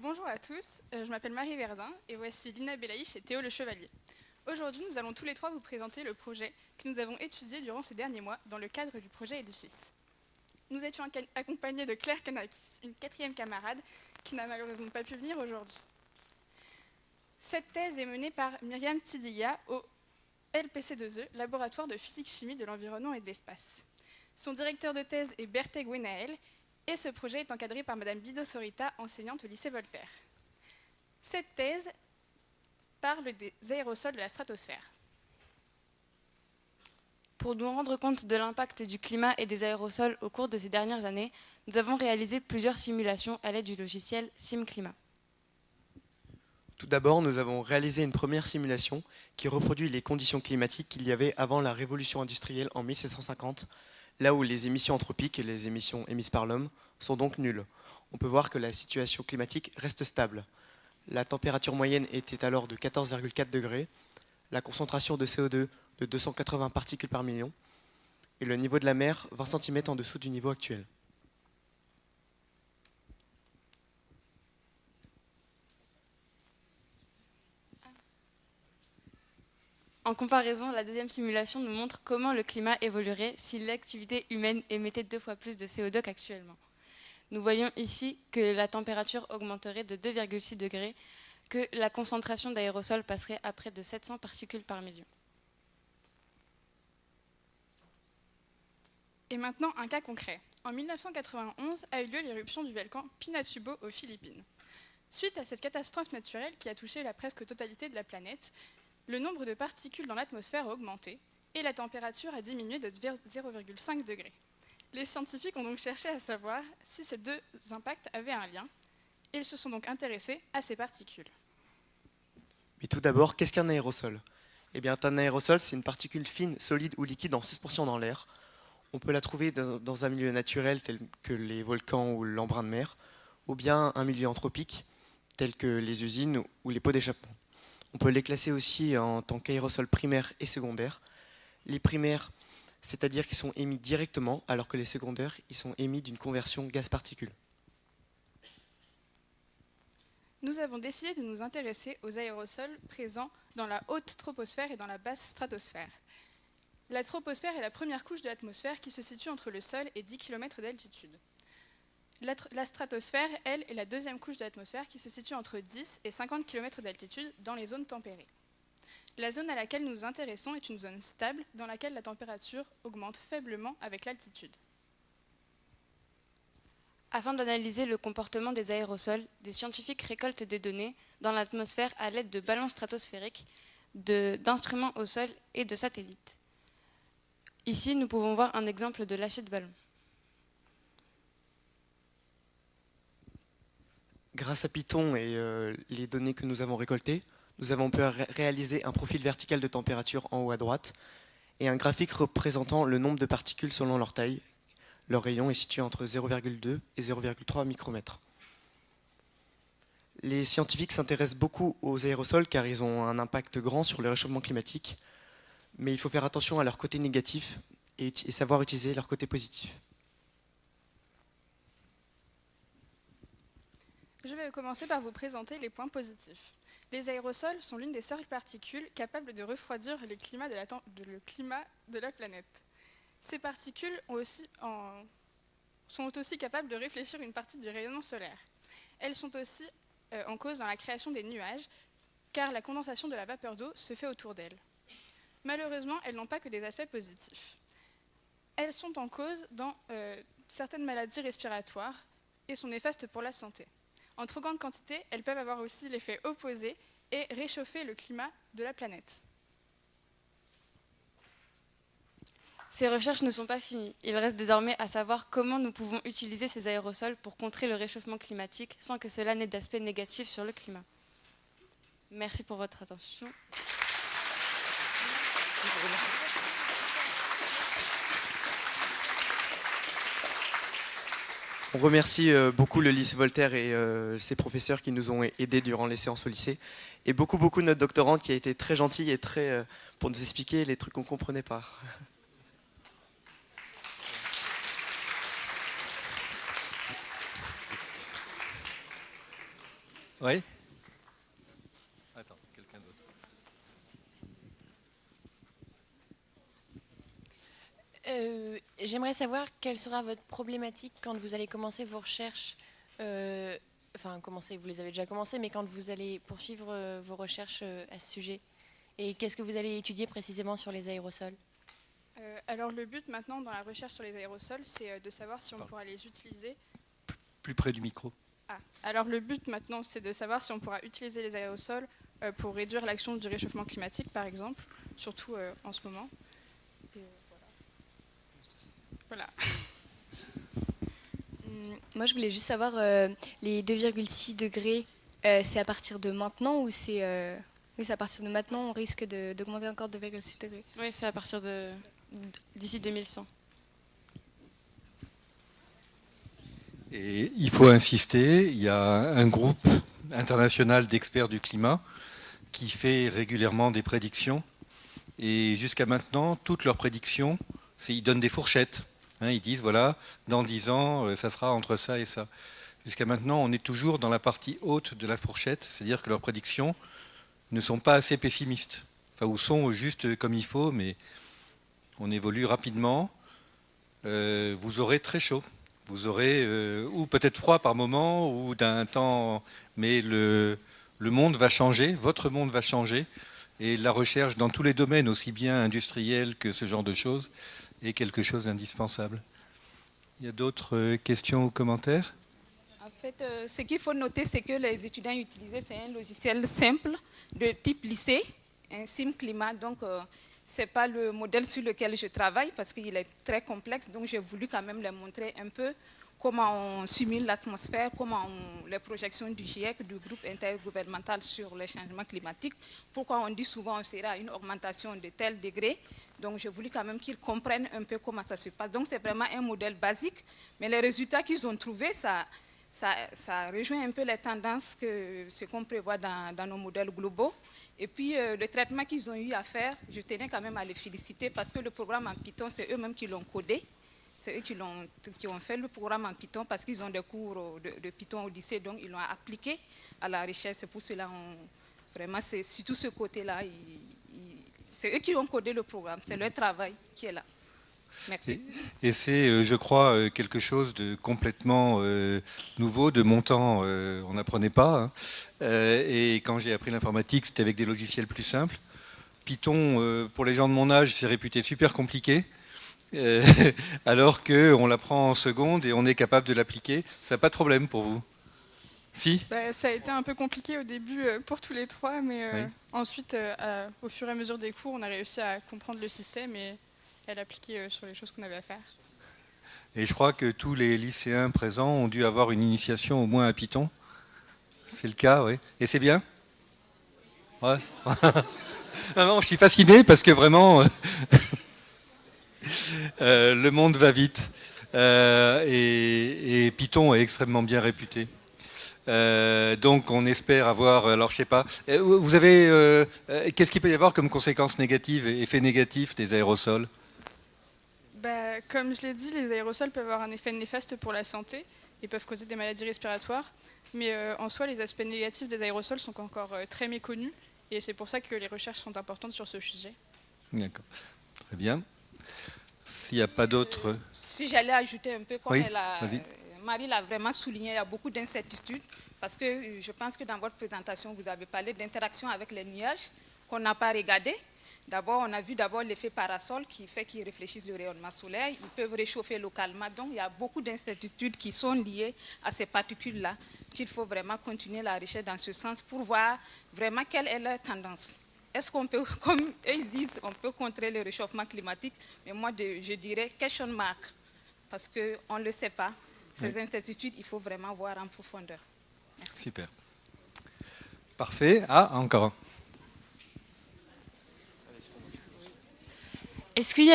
Bonjour à tous, je m'appelle Marie Verdun et voici Lina Belaïch et Théo Le Chevalier. Aujourd'hui, nous allons tous les trois vous présenter le projet que nous avons étudié durant ces derniers mois dans le cadre du projet Édifice. Nous étions accompagnés de Claire Kanakis, une quatrième camarade qui n'a malheureusement pas pu venir aujourd'hui. Cette thèse est menée par Myriam Tidiga au LPC2E, Laboratoire de physique-chimie de l'environnement et de l'espace. Son directeur de thèse est Berthe Gwenaël et ce projet est encadré par Madame Bido Sorita, enseignante au lycée Voltaire. Cette thèse parle des aérosols de la stratosphère. Pour nous rendre compte de l'impact du climat et des aérosols au cours de ces dernières années, nous avons réalisé plusieurs simulations à l'aide du logiciel SimClimat. Tout d'abord, nous avons réalisé une première simulation qui reproduit les conditions climatiques qu'il y avait avant la révolution industrielle en 1750, là où les émissions anthropiques et les émissions émises par l'homme sont donc nulles. On peut voir que la situation climatique reste stable. La température moyenne était alors de 14,4 degrés, la concentration de CO2 de 280 particules par million, et le niveau de la mer 20 cm en dessous du niveau actuel. En comparaison, la deuxième simulation nous montre comment le climat évoluerait si l'activité humaine émettait 2 fois plus de CO2 qu'actuellement. Nous voyons ici que la température augmenterait de 2,6 degrés, que la concentration d'aérosols passerait à près de 700 particules par million. Et maintenant, un cas concret. En 1991 a eu lieu l'éruption du volcan Pinatubo aux Philippines. Suite à cette catastrophe naturelle qui a touché la presque totalité de la planète, le nombre de particules dans l'atmosphère a augmenté et la température a diminué de 0,5 degrés. Les scientifiques ont donc cherché à savoir si ces deux impacts avaient un lien et ils se sont donc intéressés à ces particules. Mais tout d'abord, qu'est-ce qu'un aérosol ? Eh bien, un aérosol, c'est une particule fine, solide ou liquide en suspension dans l'air. On peut la trouver dans un milieu naturel tel que les volcans ou l'embrun de mer, ou bien un milieu anthropique tel que les usines ou les pots d'échappement. On peut les classer aussi en tant qu'aérosols primaires et secondaires. Les primaires, c'est-à-dire qu'ils sont émis directement, alors que les secondaires, ils sont émis d'une conversion gaz-particule. Nous avons décidé de nous intéresser aux aérosols présents dans la haute troposphère et dans la basse stratosphère. La troposphère est la première couche de l'atmosphère qui se situe entre le sol et 10 km d'altitude. La stratosphère, elle, est la deuxième couche de l'atmosphère qui se situe entre 10 et 50 km d'altitude dans les zones tempérées. La zone à laquelle nous nous intéressons est une zone stable dans laquelle la température augmente faiblement avec l'altitude. Afin d'analyser le comportement des aérosols, des scientifiques récoltent des données dans l'atmosphère à l'aide de ballons stratosphériques, d'instruments au sol et de satellites. Ici, nous pouvons voir un exemple de lâcher de ballon. Grâce à Python et les données que nous avons récoltées, nous avons pu réaliser un profil vertical de température en haut à droite et un graphique représentant le nombre de particules selon leur taille. Leur rayon est situé entre 0,2 et 0,3 micromètres. Les scientifiques s'intéressent beaucoup aux aérosols car ils ont un impact grand sur le réchauffement climatique, mais il faut faire attention à leur côté négatif et savoir utiliser leur côté positif. Je vais commencer par vous présenter les points positifs. Les aérosols sont l'une des seules particules capables de refroidir le climat de la planète. Ces particules sont aussi capables de réfléchir une partie du rayonnement solaire. Elles sont aussi en cause dans la création des nuages, car la condensation de la vapeur d'eau se fait autour d'elles. Malheureusement, elles n'ont pas que des aspects positifs. Elles sont en cause dans certaines maladies respiratoires et sont néfastes pour la santé. En trop grande quantité, elles peuvent avoir aussi l'effet opposé et réchauffer le climat de la planète. Ces recherches ne sont pas finies. Il reste désormais à savoir comment nous pouvons utiliser ces aérosols pour contrer le réchauffement climatique sans que cela n'ait d'aspect négatif sur le climat. Merci pour votre attention. On remercie beaucoup le lycée Voltaire et ses professeurs qui nous ont aidés durant les séances au lycée. Et beaucoup notre doctorante qui a été très gentille et très pour nous expliquer les trucs qu'on ne comprenait pas. Oui. Attends, quelqu'un d'autre. J'aimerais savoir quelle sera votre problématique quand vous allez commencer vos recherches. Enfin, vous les avez déjà commencées, mais quand vous allez poursuivre vos recherches à ce sujet. Et qu'est-ce que vous allez étudier précisément sur les aérosols? Alors le but maintenant dans la recherche sur les aérosols, c'est de savoir si on pourra les utiliser. Plus près du micro. Alors le but maintenant, c'est de savoir si on pourra utiliser les aérosols pour réduire l'action du réchauffement climatique, par exemple, surtout en ce moment. Et voilà. Moi, je voulais juste savoir, les 2,6 degrés, c'est à partir de maintenant ou c'est... Oui, c'est à partir de maintenant, on risque d'augmenter encore 2,6 degrés. Oui, c'est à partir d'ici 2100. Et il faut insister, il y a un groupe international d'experts du climat qui fait régulièrement des prédictions. Et jusqu'à maintenant, toutes leurs prédictions, ils donnent des fourchettes. Ils disent, voilà, dans 10 ans, ça sera entre ça et ça. Jusqu'à maintenant, on est toujours dans la partie haute de la fourchette, c'est-à-dire que leurs prédictions ne sont pas assez pessimistes. Enfin, ou sont juste comme il faut, mais on évolue rapidement. Vous aurez très chaud. Vous aurez, ou peut-être froid par moment, ou d'un temps... Mais le monde va changer, votre monde va changer. Et la recherche dans tous les domaines, aussi bien industriels que ce genre de choses, est quelque chose d'indispensable. Il y a d'autres questions ou commentaires? En fait, ce qu'il faut noter, c'est que les étudiants utilisaient, c'est un logiciel simple de type lycée, un SimClimat. Donc, ce n'est pas le modèle sur lequel je travaille parce qu'il est très complexe. Donc, j'ai voulu quand même les montrer un peu comment on simule l'atmosphère, les projections du GIEC, du groupe intergouvernemental sur les changements climatiques, pourquoi on dit souvent qu'on sera à une augmentation de tel degré. Donc, j'ai voulu quand même qu'ils comprennent un peu comment ça se passe. Donc, c'est vraiment un modèle basique, mais les résultats qu'ils ont trouvés, ça rejoint un peu les tendances que ce qu'on prévoit dans nos modèles globaux. Et puis, le traitement qu'ils ont eu à faire, je tenais quand même à les féliciter parce que le programme en Python, c'est eux-mêmes qui l'ont codé. C'est eux qui ont fait le programme en Python parce qu'ils ont des cours de Python au lycée, donc ils l'ont appliqué à la recherche. C'est pour cela, vraiment, c'est surtout ce côté-là. C'est eux qui ont codé le programme, c'est leur travail qui est là. Merci. Et c'est, je crois, quelque chose de complètement nouveau. De mon temps, on n'apprenait pas. Et quand j'ai appris l'informatique, c'était avec des logiciels plus simples. Python, pour les gens de mon âge, c'est réputé super compliqué. Alors qu'on l'apprend en seconde et on est capable de l'appliquer. Ça n'a pas de problème pour vous? Si? Ça a été un peu compliqué au début pour tous les trois, mais oui. Ensuite, au fur et à mesure des cours, on a réussi à comprendre le système et à l'appliquer sur les choses qu'on avait à faire. Et je crois que tous les lycéens présents ont dû avoir une initiation au moins à Python. C'est le cas, oui. Et c'est bien? Ouais. Non, je suis fasciné parce que vraiment, le monde va vite. Et Python est extrêmement bien réputé. Donc on espère avoir, alors je sais pas, vous avez, qu'est-ce qu'il peut y avoir comme conséquences négatives, effets négatifs des aérosols? Comme je l'ai dit, les aérosols peuvent avoir un effet néfaste pour la santé et peuvent causer des maladies respiratoires. Mais en soi, les aspects négatifs des aérosols sont encore très méconnus et c'est pour ça que les recherches sont importantes sur ce sujet. D'accord, très bien. S'il n'y a pas d'autres... Si j'allais ajouter un peu, comme oui, Marie l'a vraiment souligné, il y a beaucoup d'incertitudes parce que je pense que dans votre présentation, vous avez parlé d'interaction avec les nuages qu'on n'a pas regardé. D'abord, on a vu l'effet parasol qui fait qu'ils réfléchissent le rayonnement solaire. Ils peuvent réchauffer localement. Donc, il y a beaucoup d'incertitudes qui sont liées à ces particules-là, qu'il faut vraiment continuer la recherche dans ce sens pour voir vraiment quelle est leur tendance. Est-ce qu'on peut, comme eux ils disent, on peut contrer le réchauffement climatique? Mais moi, je dirais question mark, parce qu'on ne le sait pas. Ces incertitudes, il faut vraiment voir en profondeur. Merci. Super. Parfait. Ah, encore. Est-ce qu'il y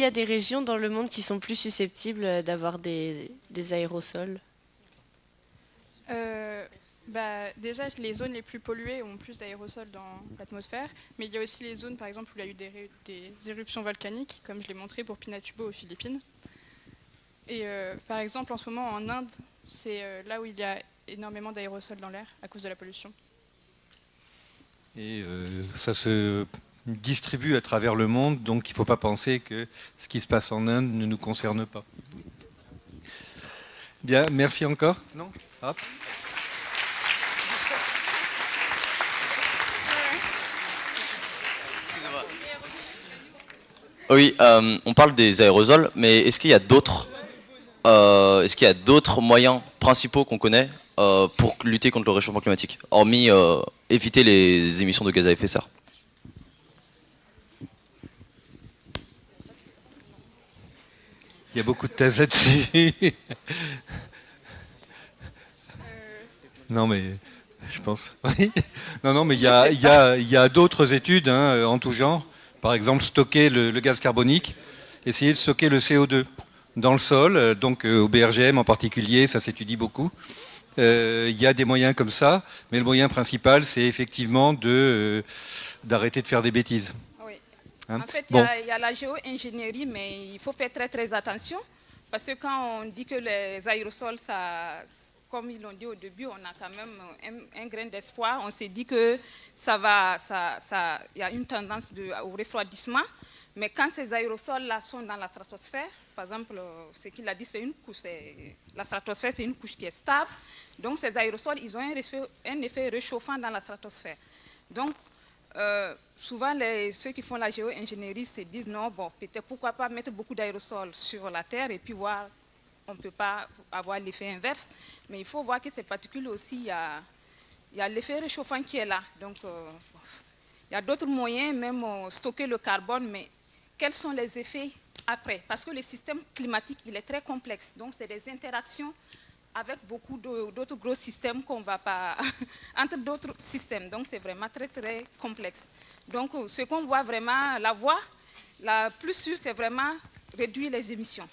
a des régions dans le monde qui sont plus susceptibles d'avoir des aérosols? Déjà, les zones les plus polluées ont plus d'aérosols dans l'atmosphère, mais il y a aussi les zones, par exemple, où il y a eu des éruptions volcaniques, comme je l'ai montré pour Pinatubo aux Philippines. Et par exemple, en ce moment, en Inde, c'est là où il y a énormément d'aérosols dans l'air à cause de la pollution. Et ça se distribue à travers le monde, donc il ne faut pas penser que ce qui se passe en Inde ne nous concerne pas. Bien, merci encore. Non ? Hop. Oui, on parle des aérosols, mais est-ce qu'il y a d'autres moyens principaux qu'on connaît pour lutter contre le réchauffement climatique, hormis éviter les émissions de gaz à effet de serre? Il y a beaucoup de thèses là-dessus. Non, mais je pense. Oui. Non, mais il y a d'autres études en tout genre. Par exemple, stocker le gaz carbonique, essayer de stocker le CO2 dans le sol, donc au BRGM en particulier, ça s'étudie beaucoup. Il y a des moyens comme ça, mais le moyen principal, c'est effectivement d'arrêter de faire des bêtises. Oui. Hein? En fait, Bon. il y a la géo-ingénierie, mais il faut faire très très attention, parce que quand on dit que les aérosols, ça, comme ils l'ont dit au début, on a quand même un grain d'espoir. On s'est dit que il y a une tendance au refroidissement, mais quand ces aérosols-là sont dans la stratosphère, par exemple, ce qu'il a dit, c'est une couche, la stratosphère, c'est une couche qui est stable. Donc ces aérosols, ils ont un effet réchauffant dans la stratosphère. Donc, souvent, ceux qui font la géo-ingénierie se disent non, bon, peut-être pourquoi pas mettre beaucoup d'aérosols sur la Terre et puis voir, on ne peut pas avoir l'effet inverse. Mais il faut voir que ces particules aussi, il y a l'effet réchauffant qui est là. Donc, il y a d'autres moyens, même stocker le carbone, mais quels sont les effets après? Parce que le système climatique, il est très complexe. Donc, c'est des interactions avec beaucoup d'autres gros systèmes qu'on ne va pas... entre d'autres systèmes. Donc, c'est vraiment très, très complexe. Donc, ce qu'on voit vraiment, la voie, la plus sûre, c'est vraiment réduire les émissions.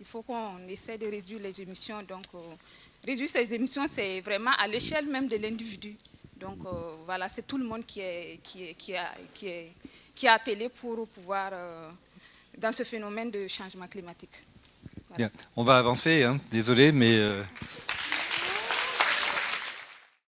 Il faut qu'on essaie de réduire les émissions. Donc, réduire ces émissions, c'est vraiment à l'échelle même de l'individu. Donc, voilà, c'est tout le monde qui est appelé pour pouvoir... dans ce phénomène de changement climatique. Voilà. Bien, on va avancer, hein. Désolé, mais